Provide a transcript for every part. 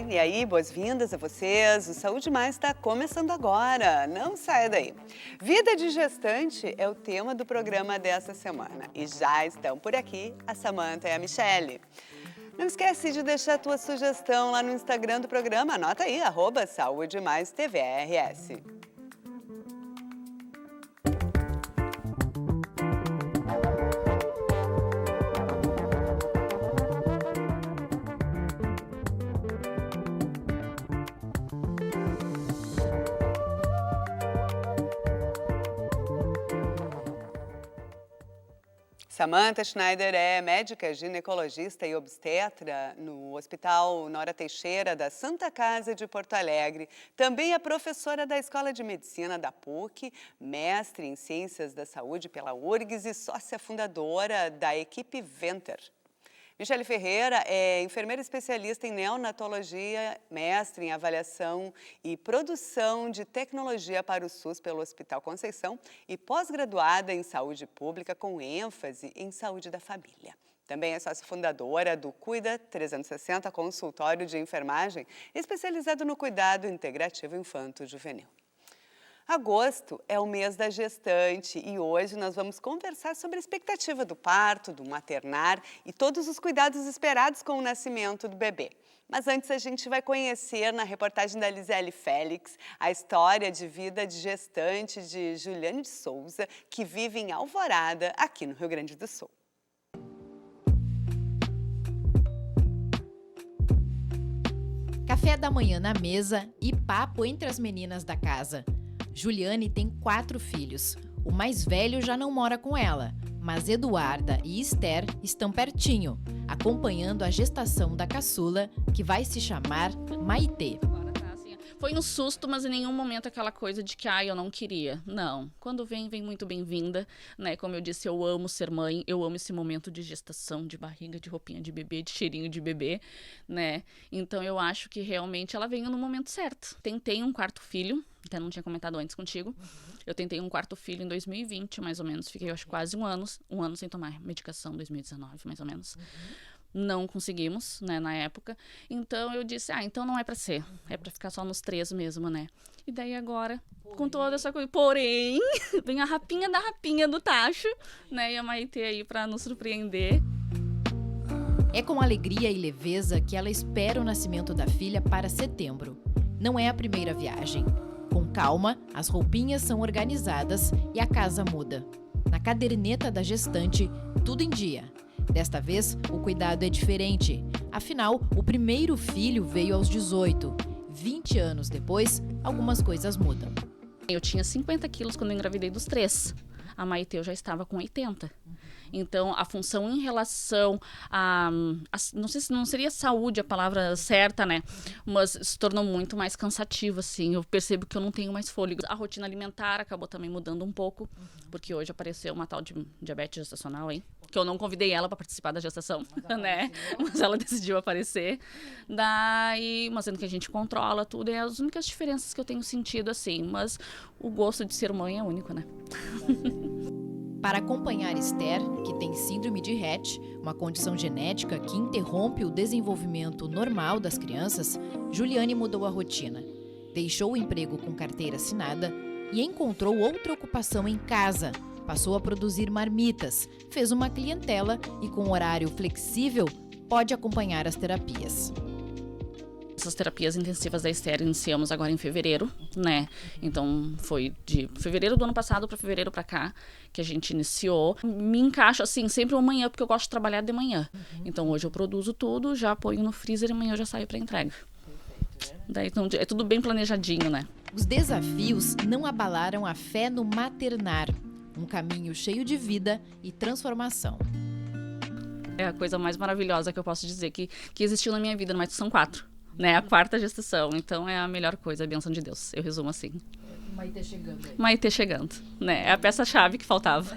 Oi, e aí, boas-vindas a vocês. O Saúde Mais está começando agora, não saia daí. Vida de gestante é o tema do programa dessa semana e já estão por aqui a Samantha e a Michele. Não esquece de deixar a tua sugestão lá no Instagram do programa, anota aí, @SaudeMaisTVRS. Samantha Schneider é médica, ginecologista e obstetra no Hospital Nora Teixeira da Santa Casa de Porto Alegre. Também é professora da Escola de Medicina da PUC, mestre em Ciências da Saúde pela URGS e sócia fundadora da equipe Venter. Michele Ferreira é enfermeira especialista em neonatologia, mestre em avaliação e produção de tecnologia para o SUS pelo Hospital Conceição e pós-graduada em saúde pública com ênfase em saúde da família. Também é sócia fundadora do Cuida 360 Consultório de Enfermagem, especializado no cuidado integrativo infanto-juvenil. Agosto é o mês da gestante e hoje nós vamos conversar sobre a expectativa do parto, do maternar e todos os cuidados esperados com o nascimento do bebê. Mas antes a gente vai conhecer na reportagem da Lisele Félix a história de vida de gestante de Juliane de Souza, que vive em Alvorada, aqui no Rio Grande do Sul. Café da manhã na mesa e papo entre as meninas da casa. Juliane tem 4 filhos. O mais velho já não mora com ela, mas Eduarda e Esther estão pertinho, acompanhando a gestação da caçula, que vai se chamar Maitê. Foi um susto, mas em nenhum momento aquela coisa de que eu não queria. Não. Quando vem muito bem-vinda, né? Como eu disse, eu amo ser mãe, eu amo esse momento de gestação, de barriga, de roupinha de bebê, de cheirinho de bebê, né? Então eu acho que realmente ela veio no momento certo. Tentei um 4º filho, até não tinha comentado antes contigo. Eu tentei um 4º filho em 2020, mais ou menos. Fiquei, eu acho, quase um ano sem tomar medicação, 2019, mais ou menos. Não conseguimos, né, na época. Então eu disse, então não é pra ser. É pra ficar só nos 3 mesmo, né? E daí agora, com toda essa coisa... Porém, vem a rapinha da rapinha do tacho, né? E a Maitê aí pra nos surpreender. É com alegria e leveza que ela espera o nascimento da filha para setembro. Não é a primeira viagem. Com calma, as roupinhas são organizadas e a casa muda. Na caderneta da gestante, tudo em dia. Desta vez, o cuidado é diferente. Afinal, o primeiro filho veio aos 18. 20 anos depois, algumas coisas mudam. Eu tinha 50 quilos quando eu engravidei dos 3. A Maitê eu já estava com 80. Então, a função em relação não sei se não seria saúde a palavra certa, né? Mas se tornou muito mais cansativo, assim. Eu percebo que eu não tenho mais fôlego. A rotina alimentar acabou também mudando um pouco, porque hoje apareceu uma tal de diabetes gestacional aí, que eu não convidei ela para participar da gestação, né? Mas ela decidiu aparecer. Mas sendo que a gente controla tudo, é as únicas diferenças que eu tenho sentido, assim. Mas o gosto de ser mãe é único, né? Para acompanhar Esther, que tem síndrome de Rett, uma condição genética que interrompe o desenvolvimento normal das crianças, Juliane mudou a rotina. Deixou o emprego com carteira assinada e encontrou outra ocupação em casa. Passou a produzir marmitas, fez uma clientela e, com horário flexível, pode acompanhar as terapias. Essas terapias intensivas da Esther iniciamos agora em fevereiro, né? Então foi de fevereiro do ano passado para fevereiro para cá que a gente iniciou. Me encaixo assim sempre uma manhã, porque eu gosto de trabalhar de manhã. Então hoje eu produzo tudo, já ponho no freezer e amanhã eu já saio para entrega. Daí então, é tudo bem planejadinho, né? Os desafios não abalaram a fé no maternar, um caminho cheio de vida e transformação. É a coisa mais maravilhosa que eu posso dizer que existiu na minha vida, mas são 4. Né, a 4ª gestação, então é a melhor coisa, a bênção de Deus, eu resumo assim. Maitê chegando aí. Maitê chegando, né, é a peça-chave que faltava.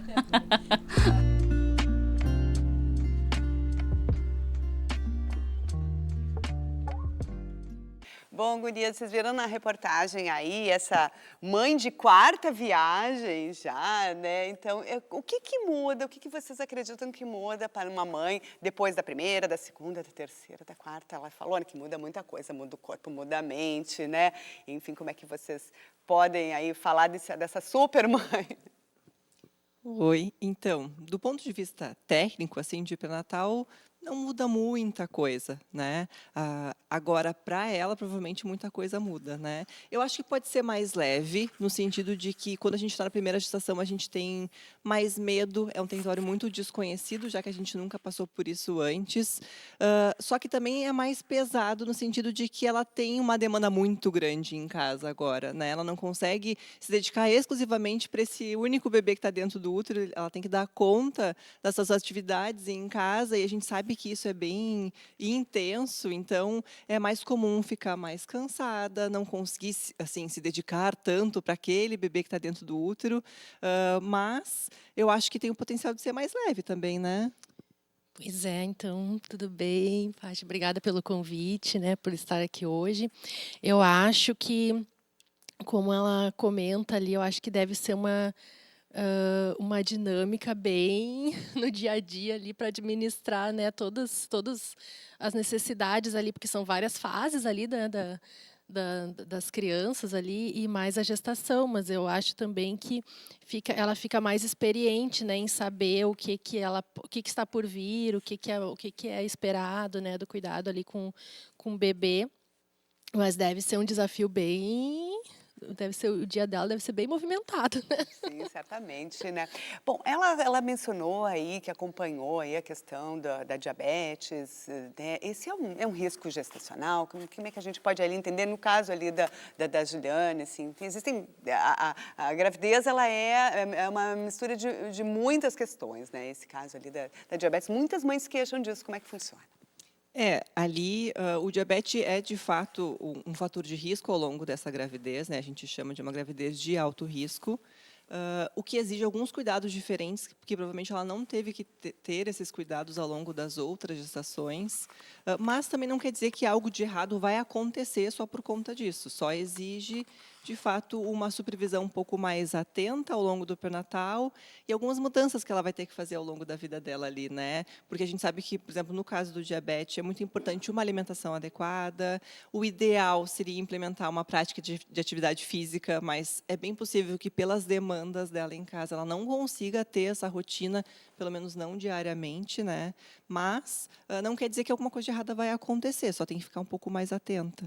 Bom, gurias, vocês viram na reportagem aí, essa mãe de quarta viagem já, né? Então, o que que muda, o que que vocês acreditam que muda para uma mãe depois da primeira, da segunda, da terceira, da quarta? Ela falou, né, que muda muita coisa, muda o corpo, muda a mente, né? Enfim, como é que vocês podem aí falar dessa super mãe? Oi, então, do ponto de vista técnico, assim, de pré-natal, não muda muita coisa, né? Agora, para ela, provavelmente muita coisa muda, né? Eu acho que pode ser mais leve, no sentido de que quando a gente está na primeira gestação, a gente tem mais medo, é um território muito desconhecido, já que a gente nunca passou por isso antes. Só que também é mais pesado no sentido de que ela tem uma demanda muito grande em casa agora, né? Ela não consegue se dedicar exclusivamente para esse único bebê que está dentro do útero, ela tem que dar conta das suas atividades em casa e a gente sabe que isso é bem intenso, então é mais comum ficar mais cansada, não conseguir assim se dedicar tanto para aquele bebê que está dentro do útero, mas eu acho que tem o potencial de ser mais leve também, né? Pois é, então, tudo bem, Paty? Obrigada pelo convite, né, por estar aqui hoje. Eu acho que, como ela comenta ali, eu acho que deve ser uma dinâmica bem no dia a dia ali para administrar, né, todas as necessidades ali, porque são várias fases ali das crianças ali e mais a gestação, mas eu acho também que ela fica mais experiente, né, em saber o que está por vir, o que é esperado, né, do cuidado ali com o bebê, mas deve ser um desafio o dia dela deve ser bem movimentado, né? Sim, certamente, né? Bom, ela mencionou aí que acompanhou aí a questão da diabetes, né? Esse é um risco gestacional? Como é que a gente pode ali entender no caso ali da Juliane, assim? Existem, a gravidez, ela é uma mistura de muitas questões, né? Esse caso ali da diabetes, muitas mães se queixam disso, como é que funciona? Ali, o diabetes é, de fato, um fator de risco ao longo dessa gravidez, né? A gente chama de uma gravidez de alto risco, o que exige alguns cuidados diferentes, porque provavelmente ela não teve que ter esses cuidados ao longo das outras gestações, mas também não quer dizer que algo de errado vai acontecer só por conta disso, só exige, de fato, uma supervisão um pouco mais atenta ao longo do pré-natal e algumas mudanças que ela vai ter que fazer ao longo da vida dela ali, né? Porque a gente sabe que, por exemplo, no caso do diabetes, é muito importante uma alimentação adequada, o ideal seria implementar uma prática de atividade física, mas é bem possível que, pelas demandas dela em casa, ela não consiga ter essa rotina, pelo menos não diariamente, né? Mas não quer dizer que alguma coisa de errada vai acontecer, só tem que ficar um pouco mais atenta.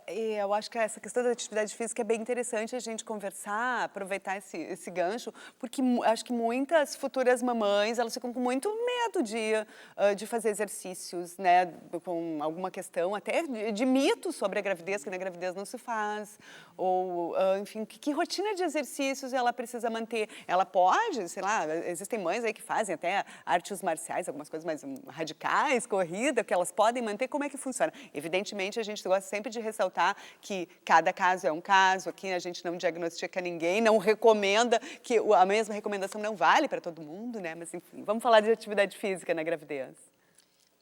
E eu acho que essa questão da atividade física é bem interessante a gente conversar, aproveitar esse gancho, porque acho que muitas futuras mamães, elas ficam com muito medo de fazer exercícios, né, com alguma questão até de mitos sobre a gravidez, que na gravidez não se faz, ou, enfim, que rotina de exercícios ela precisa manter? Ela pode, sei lá, existem mães aí que fazem até artes marciais, algumas coisas mais radicais, corrida, que elas podem manter, como é que funciona? Evidentemente, a gente gosta sempre de ressaltar que cada caso é um caso, aqui a gente não diagnostica ninguém, não recomenda, que a mesma recomendação não vale para todo mundo, né? Mas, enfim, vamos falar de atividade física na gravidez.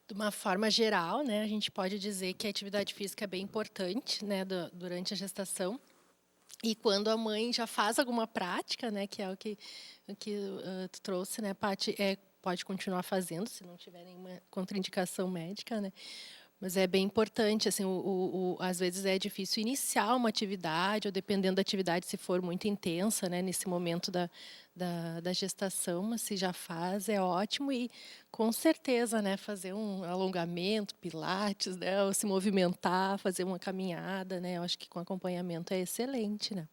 De uma forma geral, né, a gente pode dizer que a atividade física é bem importante, né, durante a gestação. E quando a mãe já faz alguma prática, né, que é o que tu trouxe, né, Paty, pode continuar fazendo, se não tiver nenhuma contraindicação médica, né? Mas é bem importante, assim, às vezes é difícil iniciar uma atividade, ou dependendo da atividade, se for muito intensa, né, nesse momento da gestação, mas se já faz, é ótimo. E, com certeza, né, fazer um alongamento, pilates, né, ou se movimentar, fazer uma caminhada, né, eu acho que com acompanhamento é excelente, né?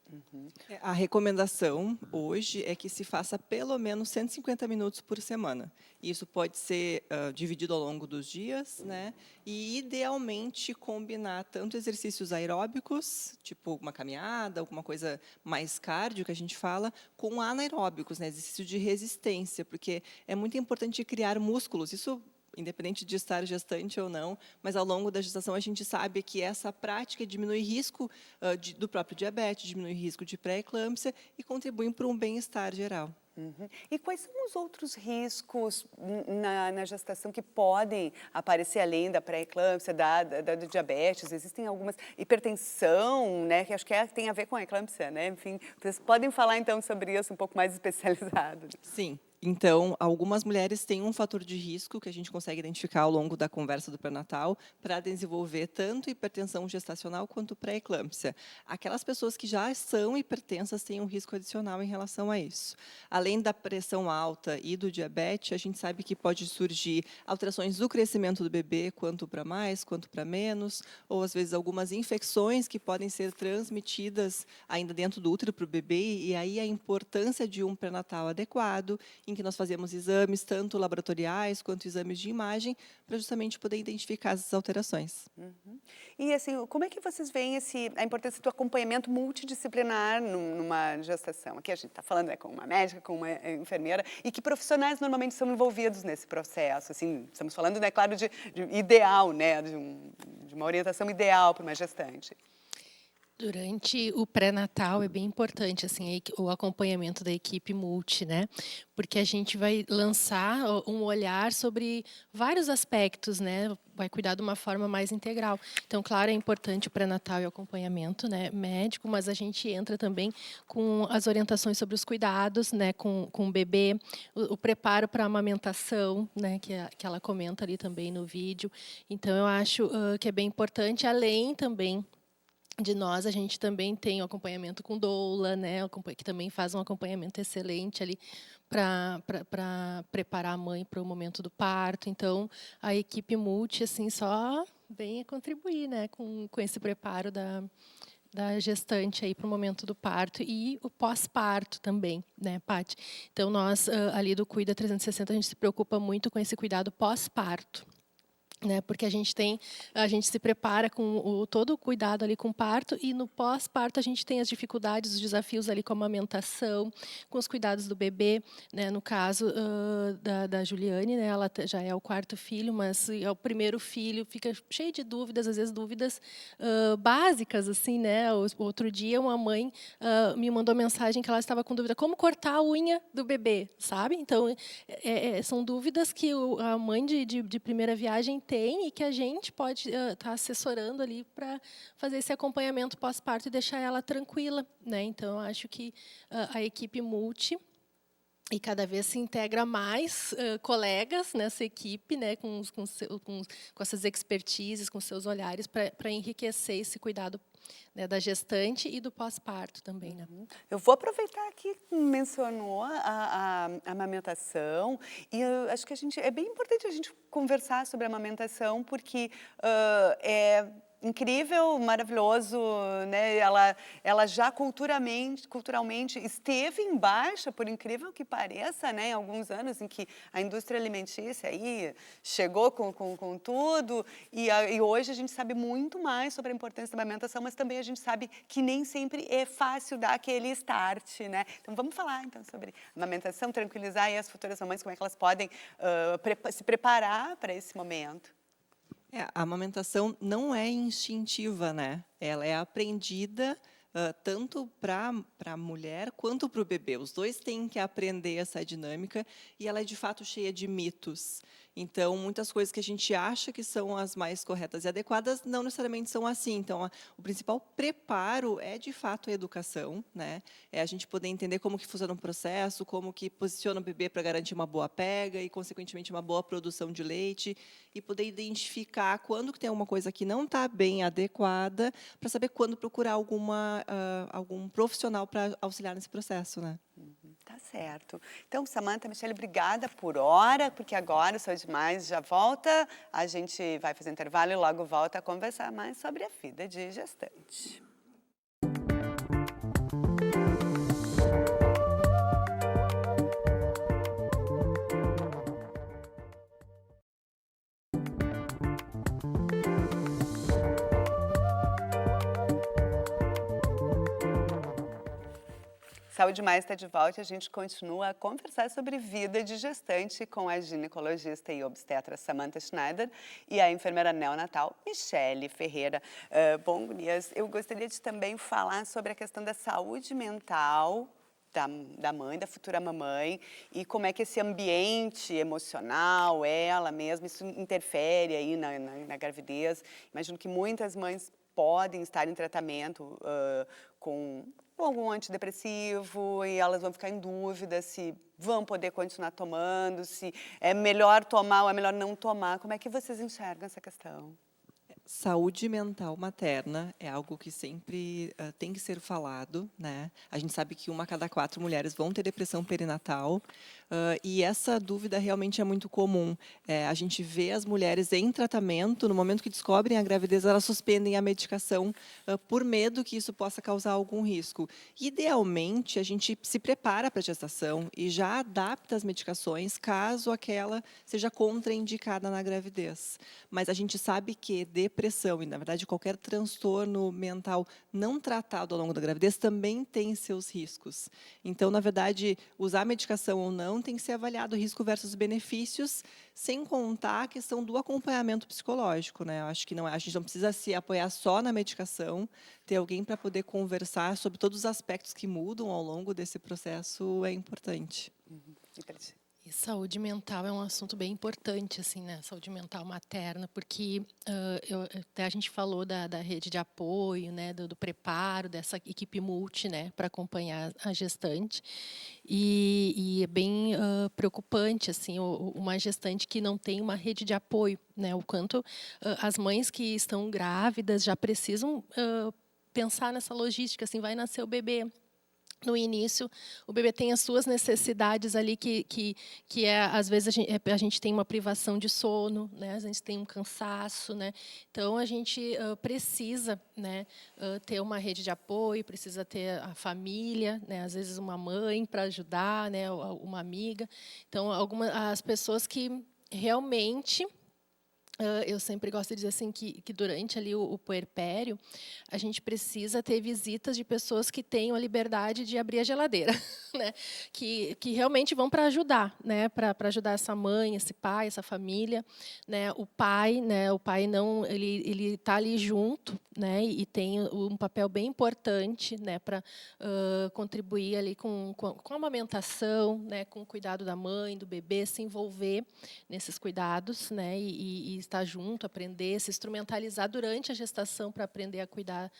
A recomendação hoje é que se faça pelo menos 150 minutos por semana. Isso pode ser dividido ao longo dos dias, né? E, idealmente, combinar tanto exercícios aeróbicos, tipo uma caminhada, alguma coisa mais cardio, que a gente fala, com anaeróbicos, né? Exercício de resistência, porque é muito importante criar músculos. Isso independente de estar gestante ou não, mas ao longo da gestação a gente sabe que essa prática diminui risco do próprio diabetes, diminui risco de pré-eclâmpsia e contribui para um bem-estar geral. E quais são os outros riscos na gestação que podem aparecer além da pré-eclâmpsia, da diabetes? Existem algumas... Hipertensão, né? Que acho que tem a ver com a eclâmpsia, né? Enfim, vocês podem falar então sobre isso um pouco mais especializado. Sim. Então, algumas mulheres têm um fator de risco que a gente consegue identificar ao longo da conversa do pré-natal para desenvolver tanto hipertensão gestacional quanto pré-eclâmpsia. Aquelas pessoas que já são hipertensas têm um risco adicional em relação a isso. Além da pressão alta e do diabetes, a gente sabe que pode surgir alterações do crescimento do bebê, quanto para mais, quanto para menos, ou às vezes algumas infecções que podem ser transmitidas ainda dentro do útero para o bebê, e aí a importância de um pré-natal adequado, em que nós fazemos exames, tanto laboratoriais quanto exames de imagem, para justamente poder identificar essas alterações. E assim, como é que vocês veem a importância do acompanhamento multidisciplinar numa gestação? Aqui a gente está falando com uma médica, com uma enfermeira, e que profissionais normalmente são envolvidos nesse processo? Assim, estamos falando, né, claro, de ideal, né, de uma orientação ideal para uma gestante. Durante o pré-natal é bem importante assim o acompanhamento da equipe multi, né? Porque a gente vai lançar um olhar sobre vários aspectos, né? Vai cuidar de uma forma mais integral. Então, claro, é importante o pré-natal e o acompanhamento, né, médico, mas a gente entra também com as orientações sobre os cuidados, né, com o bebê, o preparo para a amamentação, né, que ela comenta ali também no vídeo. Então, eu acho que é bem importante, além também de nós, a gente também tem o acompanhamento com doula, né, que também faz um acompanhamento excelente ali para preparar a mãe para o momento do parto. Então, a equipe multi assim só vem a contribuir, né, com esse preparo da gestante aí para o momento do parto e o pós-parto também, né, Paty? Então, nós ali do Cuida 360 a gente se preocupa muito com esse cuidado pós-parto. Né, porque a gente se prepara com todo o cuidado ali com o parto e no pós-parto a gente tem as dificuldades, os desafios ali com a amamentação, com os cuidados do bebê, né, no caso da Juliane, né, ela já é o 4º filho, mas é o primeiro filho, fica cheio de dúvidas, às vezes dúvidas básicas assim, né? Outro dia uma mãe me mandou mensagem que ela estava com dúvida como cortar a unha do bebê, sabe? Então são dúvidas que a mãe de primeira viagem tem e que a gente pode estar assessorando ali para fazer esse acompanhamento pós-parto e deixar ela tranquila, né? Então, eu acho que a equipe multi e cada vez se integra mais colegas nessa equipe, né, com essas expertises, com seus olhares para enriquecer esse cuidado, né, da gestante e do pós-parto também, né? Eu vou aproveitar que mencionou a amamentação e eu acho que é bem importante a gente conversar sobre a amamentação porque é incrível, maravilhoso, né? Ela já culturalmente esteve em baixa, por incrível que pareça, né? Em alguns anos em que a indústria alimentícia aí chegou com tudo e hoje a gente sabe muito mais sobre a importância da amamentação, mas também a gente sabe que nem sempre é fácil dar aquele start, né? Então vamos falar então sobre amamentação, tranquilizar aí as futuras mamães, como é que elas podem se preparar para esse momento. A amamentação não é instintiva, né? Ela é aprendida tanto para a mulher quanto para o bebê. Os dois têm que aprender essa dinâmica e ela é, de fato, cheia de mitos. Então, muitas coisas que a gente acha que são as mais corretas e adequadas não necessariamente são assim. Então, o principal preparo é, de fato, a educação, né? É a gente poder entender como que funciona o processo, como que posiciona o bebê para garantir uma boa pega e, consequentemente, uma boa produção de leite e poder identificar quando que tem alguma coisa que não está bem adequada para saber quando procurar algum profissional para auxiliar nesse processo, né? Tá certo. Então, Samantha, Michele, obrigada por hora, porque agora o Saúde Mais já volta. A gente vai fazer intervalo e logo volta a conversar mais sobre a vida de gestante. Saúde Mais está de volta e a gente continua a conversar sobre vida de gestante com a ginecologista e obstetra Samantha Schneider e a enfermeira neonatal Michele Ferreira. Bom, gurias, eu gostaria de também falar sobre a questão da saúde mental da mãe, da futura mamãe, e como é que esse ambiente emocional, ela mesma, isso interfere aí na gravidez. Imagino que muitas mães podem estar em tratamento com algum antidepressivo e elas vão ficar em dúvida se vão poder continuar tomando, se é melhor tomar ou é melhor não tomar. Como é que vocês enxergam essa questão? Saúde mental materna é algo que sempre tem que ser falado, né? A gente sabe que 1 a cada 4 mulheres vão ter depressão perinatal, e essa dúvida realmente é muito comum. A gente vê as mulheres em tratamento, no momento que descobrem a gravidez, elas suspendem a medicação por medo que isso possa causar algum risco. Idealmente, a gente se prepara para a gestação e já adapta as medicações caso aquela seja contraindicada na gravidez. Mas a gente sabe que depressão e, na verdade, qualquer transtorno mental não tratado ao longo da gravidez também tem seus riscos. Então, na verdade, usar medicação ou não tem que ser avaliado risco versus benefícios, sem contar a questão do acompanhamento psicológico, né? Eu acho que não, a gente não precisa se apoiar só na medicação, ter alguém para poder conversar sobre todos os aspectos que mudam ao longo desse processo é importante. E saúde mental é um assunto bem importante, assim, né? Saúde mental materna, porque até a gente falou da rede de apoio, né? Do preparo dessa equipe multi, né? Para acompanhar a gestante. E é bem preocupante, assim, uma gestante que não tem uma rede de apoio, né? O quanto as mães que estão grávidas já precisam pensar nessa logística, assim, vai nascer o bebê. No início, o bebê tem as suas necessidades ali que às vezes a gente tem uma privação de sono, né? A gente tem um cansaço, né? Então a gente precisa, né, ter uma rede de apoio, precisa ter a família, né? Às vezes uma mãe para ajudar, né? Uma amiga. Então as pessoas que realmente eu sempre gosto de dizer assim que durante ali o puerpério a gente precisa ter visitas de pessoas que tenham a liberdade de abrir a geladeira, né? Que realmente vão para ajudar, né? Para ajudar essa mãe, esse pai, essa família, né? O pai não, ele está ali junto, né? E tem um papel bem importante, né? Para contribuir ali com a amamentação, né? Com o cuidado da mãe, do bebê, se envolver nesses cuidados, né? E estar junto, aprender, se instrumentalizar durante a gestação para aprender a cuidar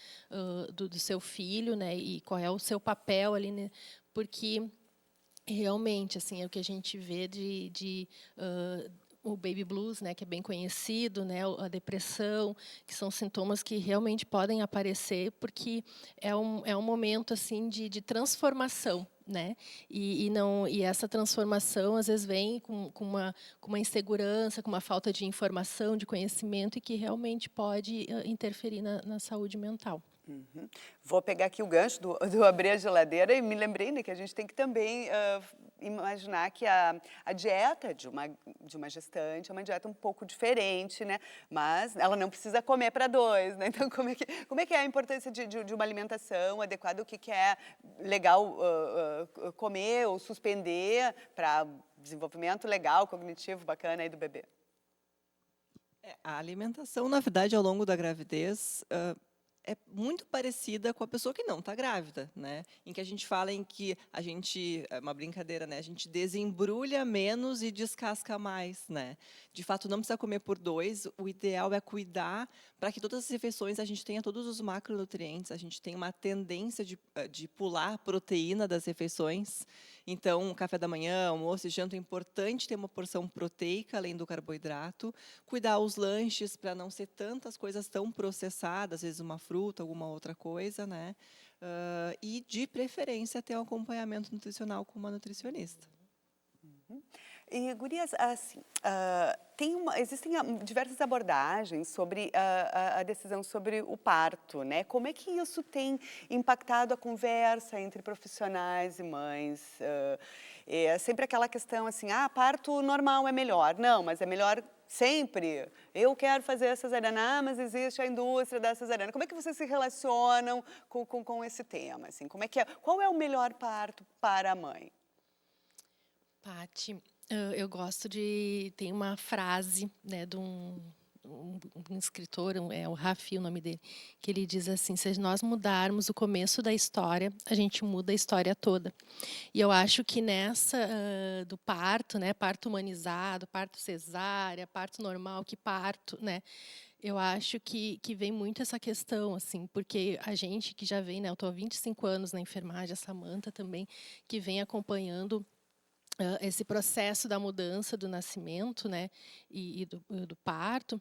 do seu filho, né? E qual é o seu papel ali, né? Porque realmente, assim, é o que a gente vê o baby blues, né, que é bem conhecido, né, a depressão, que são sintomas que realmente podem aparecer porque é um momento assim de transformação, né, e essa transformação às vezes vem com uma insegurança, com uma falta de informação, de conhecimento e que realmente pode interferir na saúde mental. Uhum. Vou pegar aqui o gancho do abrir a geladeira e me lembrei, né, que a gente tem que também imaginar que a dieta de uma gestante é uma dieta um pouco diferente, né? Mas ela não precisa comer para 2, né? Então, como é que é a importância de uma alimentação adequada? O que é legal comer ou suspender para desenvolvimento legal, cognitivo, bacana aí do bebê? A alimentação, na verdade, ao longo da gravidez, é muito parecida com a pessoa que não está grávida, né? Em que a gente fala em que a gente, é uma brincadeira, né? A gente desembrulha menos e descasca mais, né? De fato, não precisa comer por 2. O ideal é cuidar para que todas as refeições a gente tenha todos os macronutrientes. A gente tem uma tendência de pular a proteína das refeições. Então, café da manhã, almoço e janta, é importante ter uma porção proteica além do carboidrato. Cuidar os lanches para não ser tantas coisas tão processadas, às vezes uma fruta, alguma outra coisa, né? E, de preferência, ter um acompanhamento nutricional com uma nutricionista. Uhum. E, gurias, assim, existem diversas abordagens sobre a decisão sobre o parto, né? Como é que isso tem impactado a conversa entre profissionais e mães? É sempre aquela questão assim, parto normal é melhor. Não, mas é melhor sempre. Eu quero fazer a cesariana, mas existe a indústria da cesariana. Como é que vocês se relacionam com esse tema? Assim, qual é o melhor parto para a mãe? Paty, eu gosto tem uma frase, né, de um um escritor, é o Rafi o nome dele, que ele diz assim, se nós mudarmos o começo da história, a gente muda a história toda. E eu acho que nessa do parto, né, parto humanizado, parto cesárea, parto normal, que parto, né, eu acho que vem muito essa questão, assim, porque a gente que já vem, né, eu estou há 25 anos na enfermagem, a Samanta também, que vem acompanhando esse processo da mudança do nascimento, né, e do parto,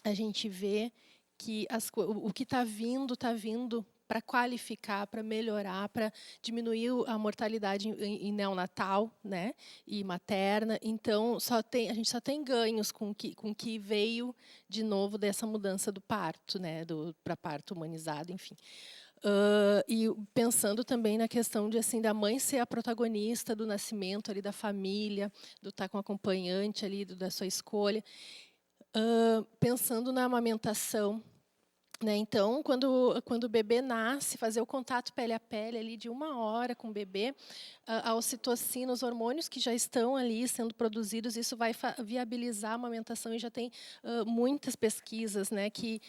a gente vê que o que está vindo para qualificar, para melhorar, para diminuir a mortalidade em neonatal, né, e materna. Então, a gente só tem ganhos com que veio de novo dessa mudança do parto, né, para parto humanizado, enfim. E pensando também na questão de assim da mãe ser a protagonista do nascimento ali da família, do estar com acompanhante ali da sua escolha, pensando na amamentação, né? Então, quando o bebê nasce, fazer o contato pele a pele ali de 1 hora com o bebê, a ocitocina, os hormônios que já estão ali sendo produzidos, isso vai viabilizar a amamentação, e já tem muitas pesquisas, né, que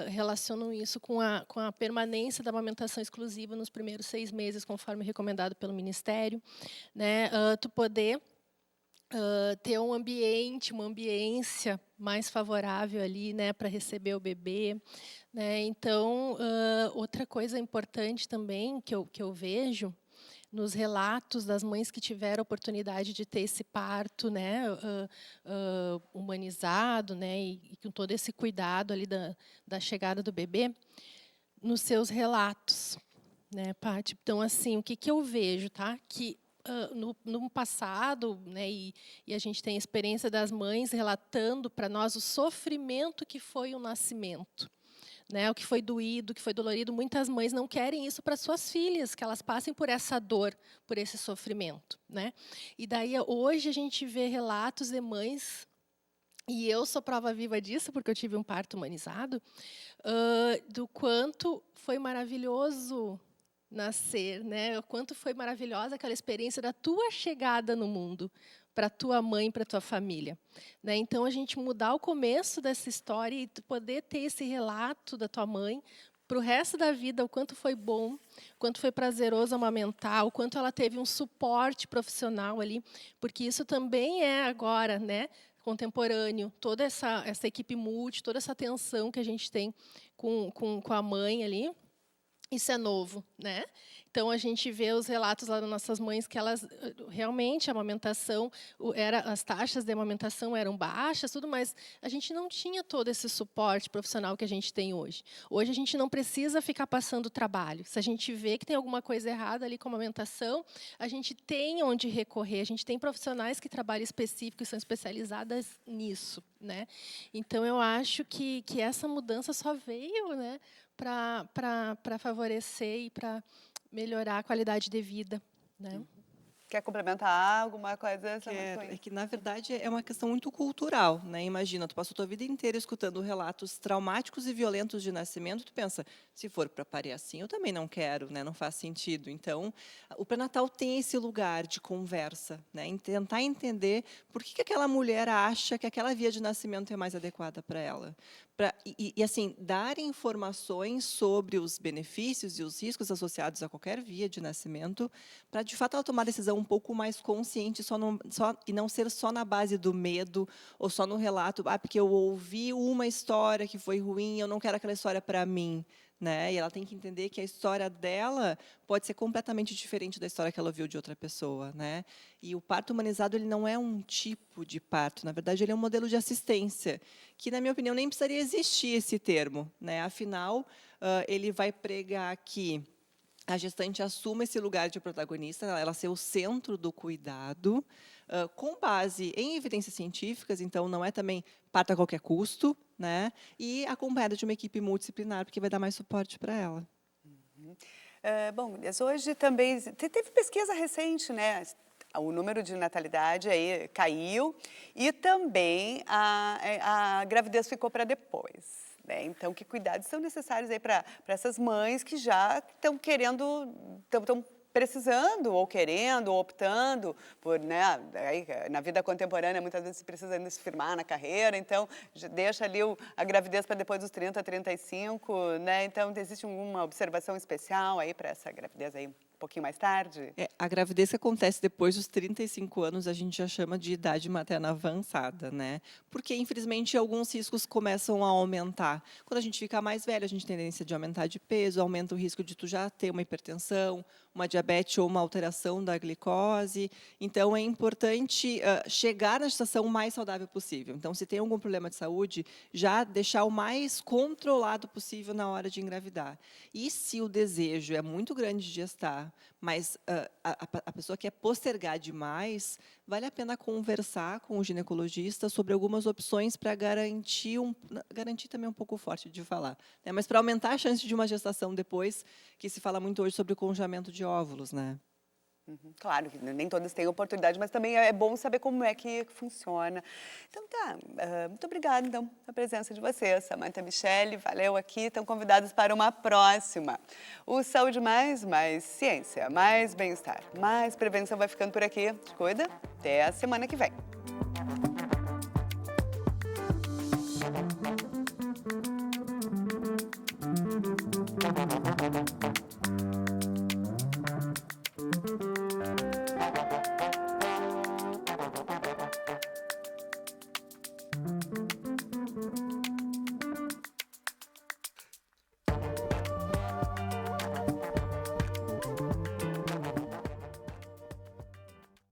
relacionam isso com a permanência da amamentação exclusiva nos primeiros 6 meses, conforme recomendado pelo Ministério, né? Tu poder ter um ambiente, uma ambiência mais favorável ali, né, para receber o bebê, né? Então, outra coisa importante também que eu vejo nos relatos das mães que tiveram a oportunidade de ter esse parto, né, humanizado, né, e com todo esse cuidado ali da chegada do bebê, nos seus relatos, né, Paty? Então, assim, o que eu vejo, tá? Que no passado, né, e a gente tem a experiência das mães relatando para nós o sofrimento que foi o nascimento, né, o que foi doído, o que foi dolorido. Muitas mães não querem isso para suas filhas, que elas passem por essa dor, por esse sofrimento, né? E daí hoje a gente vê relatos de mães, e eu sou prova viva disso, porque eu tive um parto humanizado, do quanto foi maravilhoso nascer, né? O quanto foi maravilhosa aquela experiência da tua chegada no mundo, para tua mãe, para tua família, né? Então a gente mudar o começo dessa história e poder ter esse relato da tua mãe para o resto da vida, o quanto foi bom, o quanto foi prazeroso amamentar, o quanto ela teve um suporte profissional ali, porque isso também é agora, né, contemporâneo, toda essa equipe multi, toda essa atenção que a gente tem com a mãe ali. Isso é novo, né? Então a gente vê os relatos lá das nossas mães que elas realmente a amamentação as taxas de amamentação eram baixas, tudo, mas a gente não tinha todo esse suporte profissional que a gente tem hoje. Hoje a gente não precisa ficar passando trabalho. Se a gente vê que tem alguma coisa errada ali com a amamentação, a gente tem onde recorrer. A gente tem profissionais que trabalham específicos, são especializadas nisso, né? Então eu acho que essa mudança só veio, né, para favorecer e para melhorar a qualidade de vida, né? Quer complementar alguma coisa? Quero. É que, na verdade, é uma questão muito cultural, né? Imagina, tu passou tua vida inteira escutando relatos traumáticos e violentos de nascimento, tu pensa, se for para parir assim, eu também não quero, né? Não faz sentido. Então, o pré-natal tem esse lugar de conversa, né? Em tentar entender por que aquela mulher acha que aquela via de nascimento é mais adequada para ela. Assim, dar informações sobre os benefícios e os riscos associados a qualquer via de nascimento, para, de fato, ela tomar decisão um pouco mais consciente e não ser só na base do medo ou só no relato, porque eu ouvi uma história que foi ruim, eu não quero aquela história para mim. Né? E ela tem que entender que a história dela pode ser completamente diferente da história que ela ouviu de outra pessoa, né? E o parto humanizado ele não é um tipo de parto, na verdade ele é um modelo de assistência, que na minha opinião nem precisaria existir esse termo, né? Afinal, ele vai pregar que a gestante assuma esse lugar de protagonista, ela ser o centro do cuidado, com base em evidências científicas, então não é também parto a qualquer custo, né? E acompanhada de uma equipe multidisciplinar, porque vai dar mais suporte para ela. Bom, hoje também teve pesquisa recente, né? O número de natalidade aí caiu e também a gravidez ficou para depois. Então, que cuidados são necessários aí para essas mães que já estão querendo, estão precisando, ou querendo, ou optando por, né, aí, na vida contemporânea, muitas vezes se precisa ainda se firmar na carreira, então deixa ali a gravidez para depois dos 30, 35, né? Então, existe alguma observação especial aí para essa gravidez aí um pouquinho mais tarde? A gravidez que acontece depois dos 35 anos, a gente já chama de idade materna avançada, né? Porque, infelizmente, alguns riscos começam a aumentar. Quando a gente fica mais velho, a gente tem tendência de aumentar de peso, aumenta o risco de tu já ter uma hipertensão, uma diabetes ou uma alteração da glicose. Então, é importante chegar na gestação o mais saudável possível. Então, se tem algum problema de saúde, já deixar o mais controlado possível na hora de engravidar. E se o desejo é muito grande de gestar, mas a pessoa quer postergar demais, vale a pena conversar com o ginecologista sobre algumas opções para garantir também é um pouco forte de falar, né? Mas para aumentar a chance de uma gestação depois, que se fala muito hoje sobre o congelamento de óvulos, né? Claro que nem todas têm oportunidade, mas também é bom saber como é que funciona. Então tá, muito obrigada então pela presença de vocês, Samantha e Michele, valeu aqui, estão convidados para uma próxima. O Saúde Mais ciência, mais bem-estar, mais prevenção vai ficando por aqui. Te cuida, até a semana que vem.